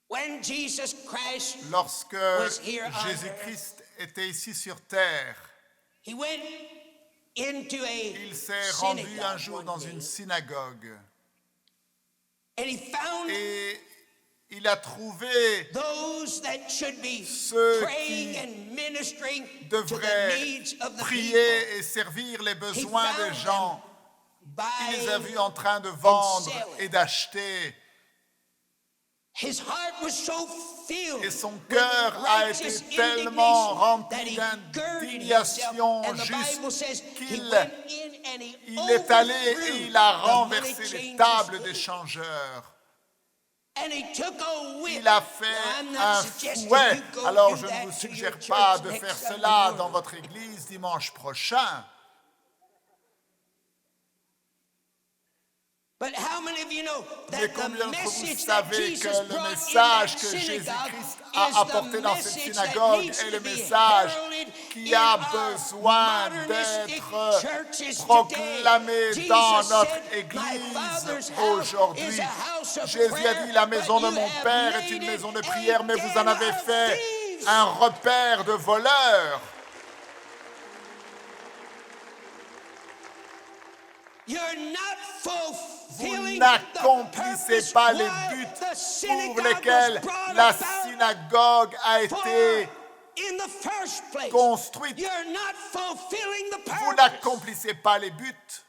When Jesus Christ Lorsque was here on earth, Jésus-Christ était ici sur terre, he went into a il s'est rendu synagogue un jour one dans day, une synagogue and he found et il a trouvé those that should be ceux praying qui and ministering to the devraient needs of the prier people. et servir les He besoins des found gens. them Il les a buying. vus en train de vendre selling. et d'acheter. His heart was so filled Et son with cœur a été righteous tellement indignation that rempli he girded d'indignation himself, and the juste Bible says he qu'il went in and he il est allé overthrew et il a the renversé money les changers' tables des seat. changeurs. And he took a whip. Il a Now, fait I'm not un suggesting fouet. you go Alors do je ne that vous to your suggère church pas de next faire Sunday cela morning. dans votre église dimanche prochain. But how many of you know Mais that combien the d'entre vous message that savez Jesus que le brought in message that que synagogue Jésus-Christ is a the apporté dans cette message that synagogue needs est le to be message heralded qui in a our besoin modernistic d'être churches proclamé today? dans Jesus notre said, "My Église Father's house aujourd'hui. is a house of Jésus a prayer, dit, la maison but de you mon have Père est made une it maison de a prière, mais vous en den avez of fait thieves." un repère de voleurs. You're not Vous fulfilling n'accomplissez the pas purpose les why buts the pour synagogue lesquels was brought la about synagogue a for été in the first place. construite. You're not fulfilling the Vous purpose. n'accomplissez pas les buts.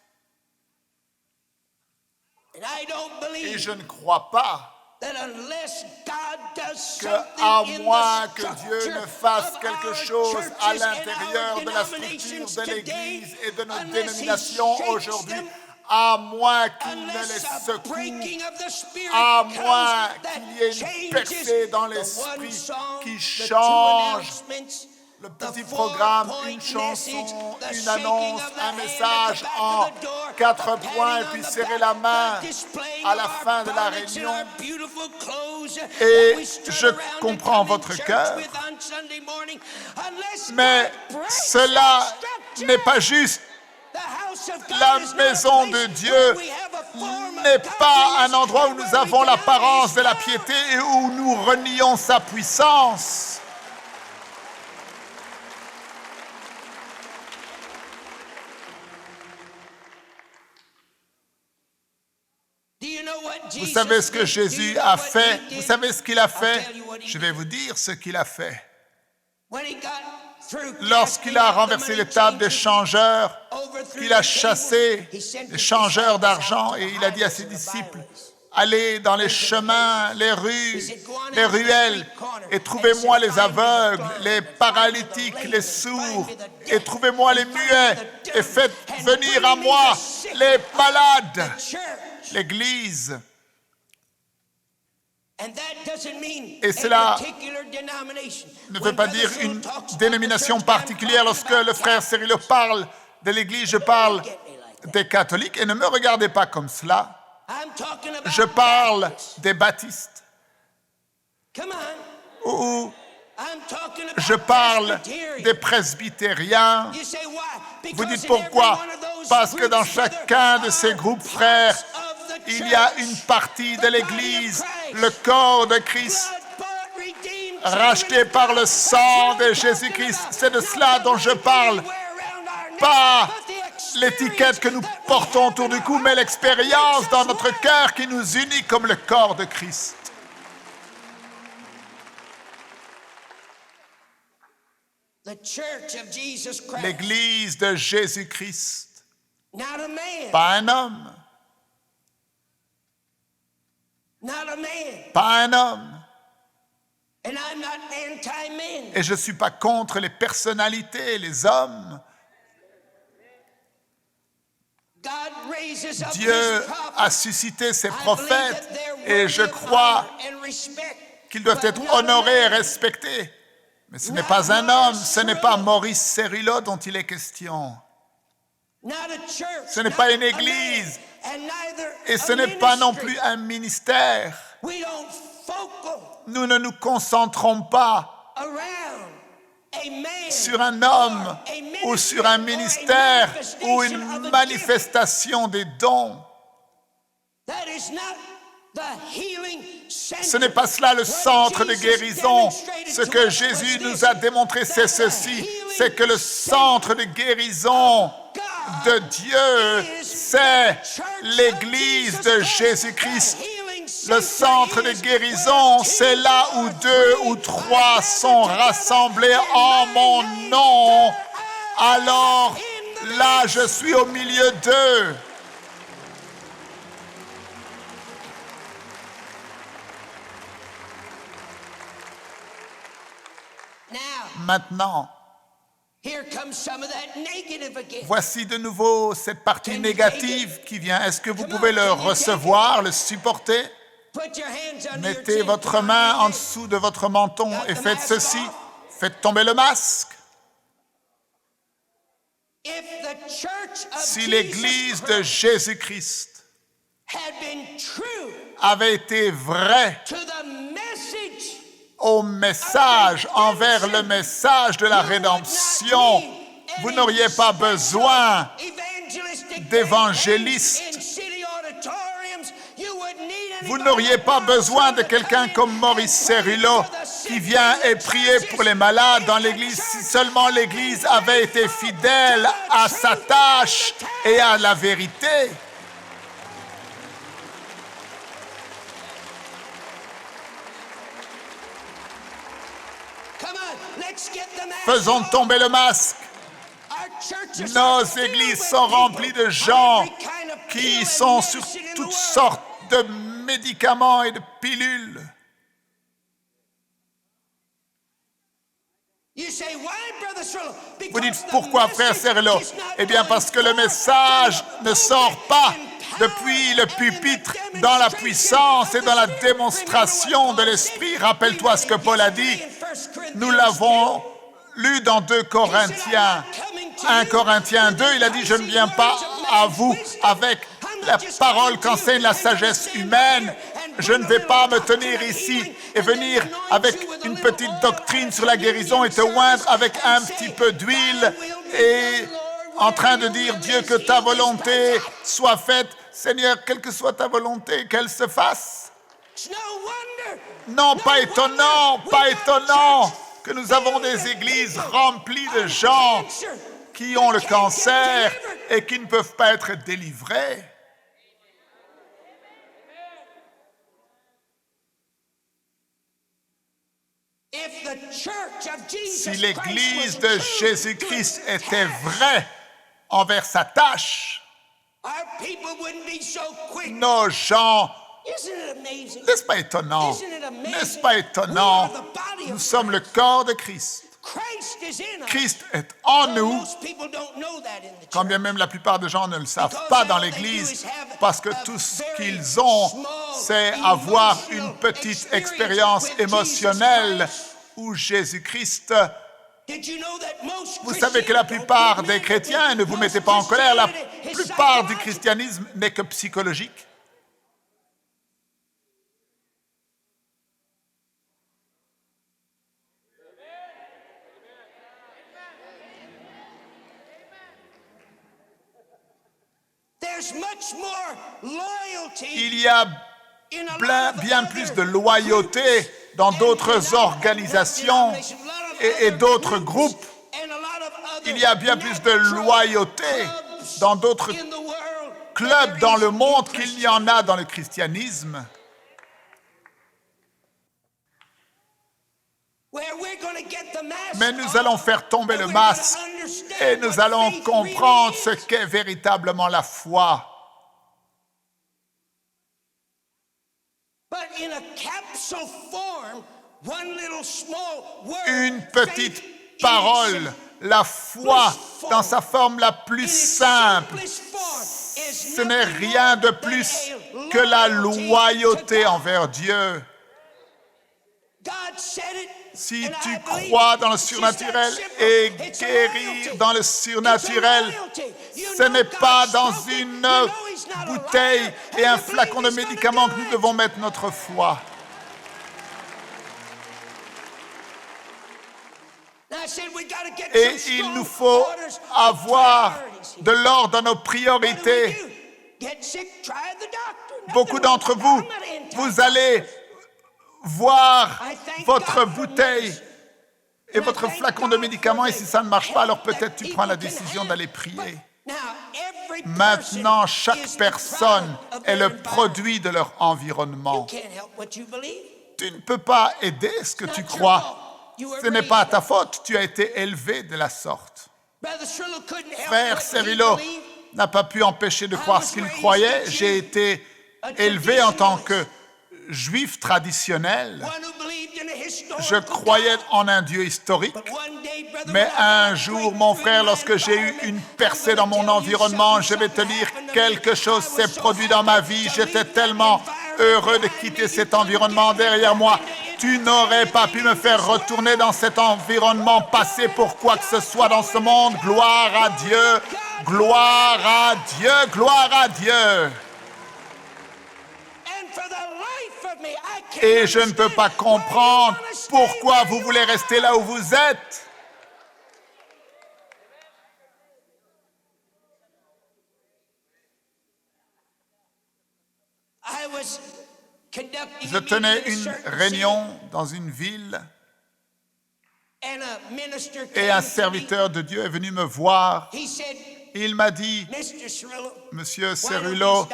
And I don't Et believe je ne crois pas that unless God does que, something à in moins the que Dieu structure ne fasse of quelque our chose à churches and l'intérieur our de la denominations structure de today, l'Église et de nos unless he dénominations shakes aujourd'hui, them, à moins qu'il ne les unless a secoue, breaking of the spirit à comes moins that qu'il y ait une changes percée dans the l'esprit one song, qui the two change announcements, le the petit programme, four-point une chanson, message, the une shaking annonce, of the un hand message at the back en of the door, 4 the points, patting puis on the serrer back, la main the displaying à la of our fin de la bonnets and réunion. our beautiful clothes Et that we strut je around and comprends come in votre church cœur, with on Sunday morning. Unless mais God breaks cela that structure, n'est pas juste. the house of God La is not a maison place de where Dieu we have a form of n'est pas un godliness endroit où and nous where we avons deny l'apparence his de la power. piété et où nous renions sa puissance. Do you know what Vous Jesus savez ce que did? Jésus Do you know a what fait? he did? Vous savez ce qu'il a I'll fait? tell you what he Je vais did. vous dire ce qu'il a fait. When he got through Lorsqu'il casting a out the renversé money les tables des changers, changeurs, overthrew qu'il a the chassé tables, he sent les his changeurs disciples d'argent out to et the il a dit à highways ses and the disciples, byways. allez dans les chemins, les rues, said, "Go on les out to the ruelles street corner et and trouvez-moi said, les find me the aveugles, blind, les and find me the paralytiques, lame, les and sourds find me the et deaf, trouvez-moi les and find me muets the et dumb, faites and venir bring à me moi the sick les of malades. the church." L'Église. And that doesn't mean Et a cela particular denomination. ne veut When pas Brother dire Cyril une talks about the dénomination church, I'm particulière. talking Lorsque about le frère Catholics. Cyril parle de l'Église, je parle Look at me like that. des catholiques et ne me regardez pas comme cela. I'm talking about Je parle Baptists. des baptistes Come on. ou I'm talking je about parle Presbyterian. des presbytériens. You say why? Vous Because dites in pourquoi? every one of those Parce que dans groups, brother, chacun de ces are groupes parts frères, of the il y a church. une partie de The body of l'Église, Christ. le corps de Christ, Blood-bought, redeemed racheté children of par God. le That's sang what de I'm talking Jésus-Christ. about. C'est de Not cela the dont je label parle. we wear around our neck, Pas but the l'étiquette que nous experience that we portons have autour in du our cou, mais heart l'expérience that dans makes notre us cœur qui nous unit comme le corps de Christ. one. The church of Jesus Christ. L'Église de Jésus-Christ, Not a man. pas un homme, Not a man. pas un homme. And I'm not anti-men. Et je ne suis pas contre les personnalités, les hommes. God raises up Dieu his a prophets. suscité ses I believe prophètes that they're et je worthy of crois honor and respect, qu'ils doivent but être not a honorés et man. respectés. Mais ce n'est Not pas un homme, Maurice ce n'est pas Cerullo. Maurice Cerullo dont il est question. Not a church, Ce n'est not pas une a église. man, and neither Et ce a n'est pas non ministry. plus un ministère. We don't focus Nous ne nous concentrons pas around a man sur un homme or a ou ministry sur un or a ministère ou manifestation une of a gift. manifestation des dons. That is not Ce n'est pas cela le centre de guérison. Ce que Jésus nous a démontré, c'est ceci. C'est que le centre de guérison de Dieu, c'est l'Église de Jésus-Christ. Le centre de guérison, c'est là où 2 ou 3 sont rassemblés en mon nom. Alors là, je suis au milieu d'eux. Maintenant, voici de nouveau cette partie négative qui vient. Est-ce que vous pouvez le recevoir, le supporter? Mettez votre main en dessous de votre menton et faites ceci. Faites tomber le masque. Si l'Église de Jésus-Christ avait été vraie au message, envers le message de la rédemption, vous n'auriez pas besoin d'évangélistes. Vous n'auriez pas besoin de quelqu'un comme Maurice Cerullo qui vient et prier pour les malades dans l'Église. Si seulement l'Église avait été fidèle à sa tâche et à la vérité. Faisons tomber le masque. Nos églises sont remplies de gens qui sont sur toutes sortes de médicaments et de pilules. Vous dites pourquoi, frère Cerullo? Eh bien parce que le message ne sort pas depuis le pupitre dans la puissance et dans la démonstration de l'Esprit. Rappelle-toi ce que Paul a dit. Nous l'avons lu dans 2 Corinthiens. 1 Corinthiens 2, il a dit « Je ne viens pas à vous avec la parole qu'enseigne la sagesse humaine. Je ne vais pas me tenir ici et venir avec une petite doctrine sur la guérison et te oindre avec un petit peu d'huile et en train de dire « Dieu, que ta volonté soit faite. Seigneur, quelle que soit ta volonté, qu'elle se fasse. » Non, pas étonnant que nous avons des églises remplies de gens qui ont le cancer et qui ne peuvent pas être délivrés. Si l'Église de Jésus-Christ était vraie envers sa tâche, nos gens, n'est-ce pas étonnant? N'est-ce pas étonnant? Nous sommes le corps de Christ. Christ est en nous, quand bien même la plupart des gens ne le savent pas dans l'Église, parce que tout ce qu'ils ont, c'est avoir une petite expérience émotionnelle où Jésus-Christ... Vous savez que la plupart des chrétiens, ne vous mettez pas en colère, la plupart du christianisme n'est que psychologique. Il y a bien plus de loyauté dans d'autres organisations et d'autres groupes. Il y a bien plus de loyauté dans d'autres clubs dans le monde qu'il y en a dans le christianisme. Mais nous allons faire tomber le masque et nous allons comprendre ce qu'est véritablement la foi. Une petite parole, la foi dans sa forme la plus simple, ce n'est rien de plus que la loyauté envers Dieu. Si tu crois dans le surnaturel et guérir dans le surnaturel, ce n'est pas dans une bouteille et un flacon de médicaments que nous devons mettre notre foi. Et il nous faut avoir de l'ordre dans nos priorités. get sick, try the doctor. Beaucoup d'entre vous, vous allez voir votre bouteille et votre flacon de médicaments et si ça ne marche pas, alors peut-être tu prends la décision d'aller prier. Maintenant, chaque personne est le produit de leur environnement. Tu ne peux pas aider ce que tu crois. Ce n'est pas ta faute, tu as été élevé de la sorte. Frère Cerullo n'a pas pu empêcher de croire ce qu'il croyait. J'ai été élevé en tant que juif traditionnel. Je croyais en un Dieu historique. Mais un jour, mon frère, lorsque j'ai eu une percée dans mon environnement, je vais te dire, quelque chose s'est produit dans ma vie. J'étais tellement heureux de quitter cet environnement derrière moi. Tu n'aurais pas pu me faire retourner dans cet environnement passé pour quoi que ce soit dans ce monde. Gloire à Dieu, gloire à Dieu, gloire à Dieu. Et je ne peux pas comprendre pourquoi vous voulez rester là où vous êtes. Je tenais une réunion dans une ville et un serviteur de Dieu est venu me voir. Il m'a dit, Monsieur Cerullo,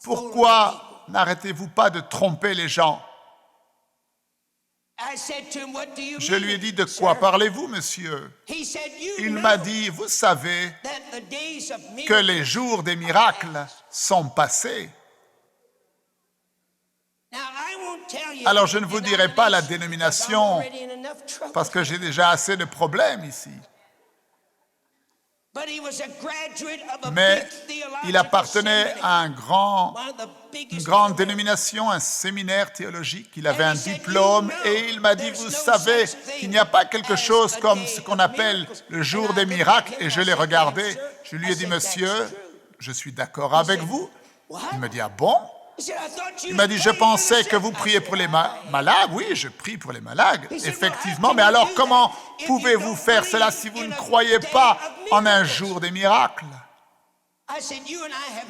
pourquoi n'arrêtez-vous pas de tromper les gens? Je lui ai dit, de quoi parlez-vous, monsieur? Il m'a dit, vous savez que les jours des miracles sont passés. Alors je ne vous dirai pas la dénomination parce que j'ai déjà assez de problèmes ici. Mais il appartenait à une grande dénomination, un séminaire théologique. Il avait un diplôme et il m'a dit, vous savez qu'il n'y a pas quelque chose comme ce qu'on appelle le jour des miracles. Et je l'ai regardé. Je lui ai dit, monsieur, je suis d'accord avec vous. Il me dit, ah bon? Il m'a dit, je pensais que vous priez pour les malades. Oui, je prie pour les malades, effectivement. Mais alors, comment pouvez-vous faire cela si vous ne croyez pas en un jour des miracles?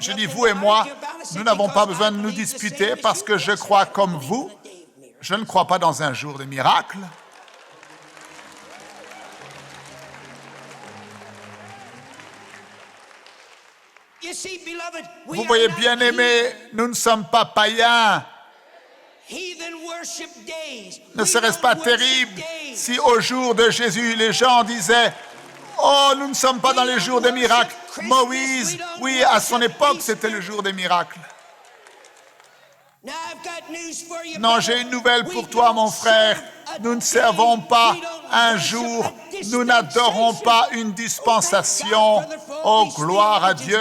Je dis, vous et moi, nous n'avons pas besoin de nous disputer parce que je crois comme vous. Je ne crois pas dans un jour des miracles. Vous voyez, bien-aimés, nous ne sommes pas païens. Ne serait-ce pas terrible si au jour de Jésus, les gens disaient « Oh, nous ne sommes pas dans les jours des miracles. Moïse, oui, à son époque, c'était le jour des miracles. » Non, j'ai une nouvelle pour toi, mon frère. Nous ne servons pas un jour, nous n'adorons pas une dispensation. Oh, gloire à Dieu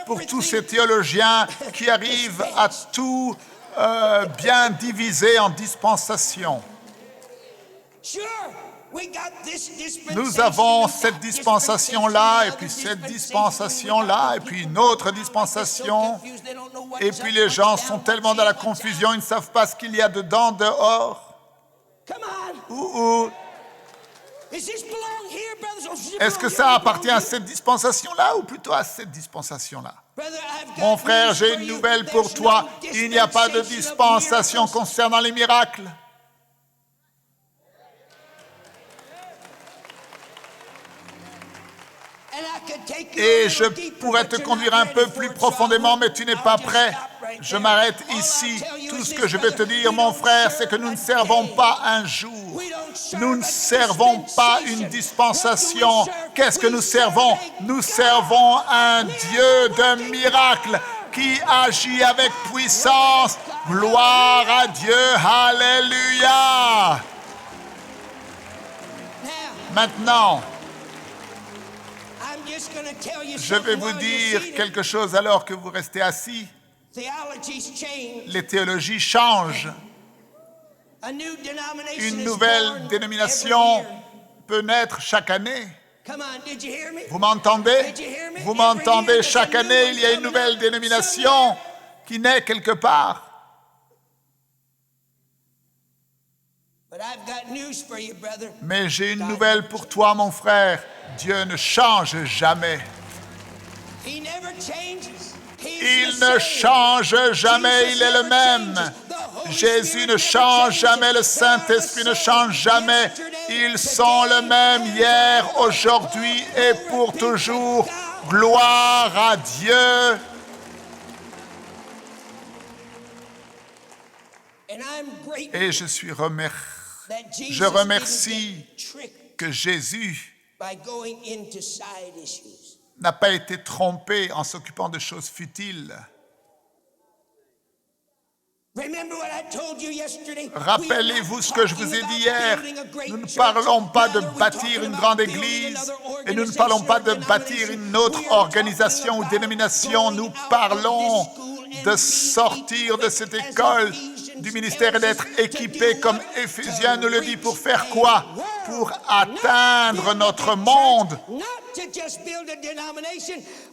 pour tous ces théologiens qui arrivent à tout bien diviser en dispensations. Nous avons cette dispensation-là, et puis cette dispensation-là, et puis une autre dispensation. Et puis les gens sont tellement dans la confusion, ils ne savent pas ce qu'il y a dedans, dehors. Est-ce que ça appartient à cette dispensation-là ou plutôt à cette dispensation-là? Mon frère, j'ai une nouvelle pour toi. Il n'y a pas de dispensation concernant les miracles. Et je pourrais te conduire un peu plus profondément, mais tu n'es pas prêt. Je m'arrête ici. Tout ce que je vais te dire, mon frère, c'est que nous ne servons pas un jour. Nous ne servons pas une dispensation. Qu'est-ce que nous servons? Nous servons un Dieu de miracles qui agit avec puissance. Gloire à Dieu. Alléluia. Maintenant, je vais vous dire quelque chose alors que vous restez assis. Les théologies changent. Une nouvelle dénomination peut naître chaque année. Vous m'entendez? Vous m'entendez? Chaque année, il y a une nouvelle dénomination qui naît quelque part. Mais j'ai une nouvelle pour toi, mon frère. Dieu ne change jamais. Il ne change jamais, il est le même. Jésus ne change jamais, le Saint-Esprit ne change jamais. Ils sont le même hier, aujourd'hui et pour toujours. Gloire à Dieu. Et je remercie que Jésus n'a pas été trompé en s'occupant de choses futiles. Rappelez-vous ce que je vous ai dit hier. Nous ne parlons pas de bâtir une grande église et nous ne parlons pas de bâtir une autre organisation ou dénomination. Nous parlons de sortir de cette école du ministère et d'être équipés comme Éphésiens nous le dit. Pour faire quoi? Pour atteindre notre monde.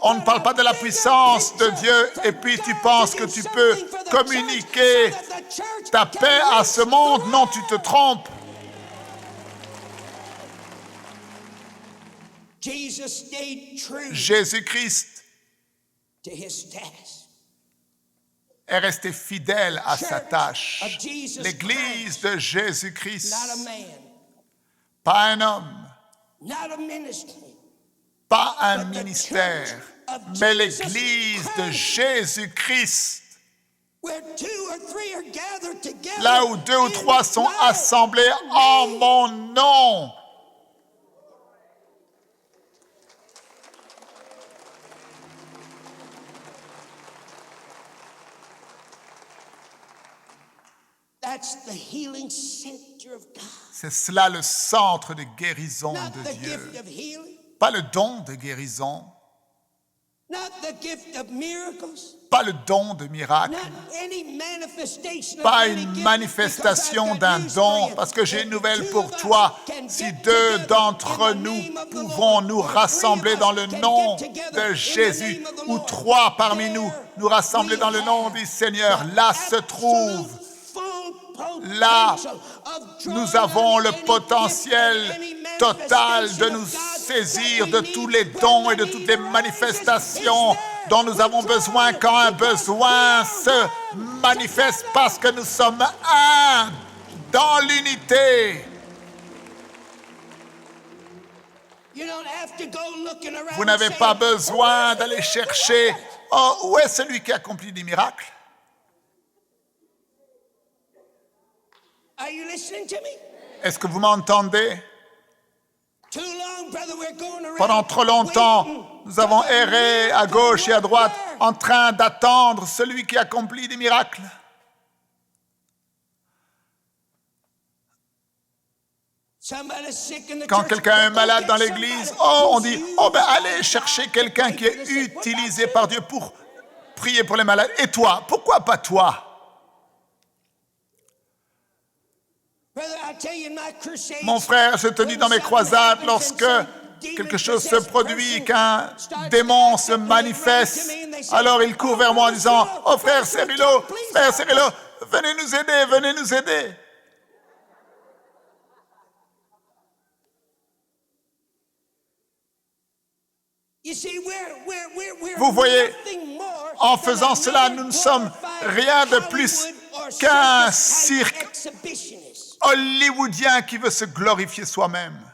On ne parle pas de la puissance de Dieu et puis tu penses que tu peux communiquer ta paix à ce monde. Non, tu te trompes. Jésus-Christ est resté fidèle à sa tâche. L'Église de Jésus-Christ, pas un homme, pas un ministère, mais l'Église de Jésus-Christ, là où 2 ou 3 sont assemblés en mon nom. C'est cela le centre de guérison de Dieu. Pas le don de guérison, pas le don de miracle, pas une manifestation d'un don, parce que j'ai une nouvelle pour toi. Si 2 d'entre nous pouvons nous rassembler dans le nom de Jésus, ou 3 parmi nous nous rassembler dans le nom du Seigneur, là se trouve. Là, nous avons le potentiel total de nous saisir de tous les dons et de toutes les manifestations dont nous avons besoin quand un besoin se manifeste parce que nous sommes un dans l'unité. Vous n'avez pas besoin d'aller chercher « Oh, où est celui qui accomplit des miracles ?» Est-ce que vous m'entendez? Pendant trop longtemps, nous avons erré à gauche et à droite en train d'attendre celui qui accomplit des miracles. Quand quelqu'un est malade dans l'église, on dit, allez chercher quelqu'un qui est utilisé par Dieu pour prier pour les malades. Et toi, pourquoi pas toi? Mon frère, je te dis dans mes croisades, lorsque quelque chose se produit, qu'un démon se manifeste, alors il court vers moi en disant « Oh frère Cyrilo, venez nous aider, venez nous aider. » Vous voyez, en faisant cela, nous ne sommes rien de plus qu'un cirque hollywoodien qui veut se glorifier soi-même.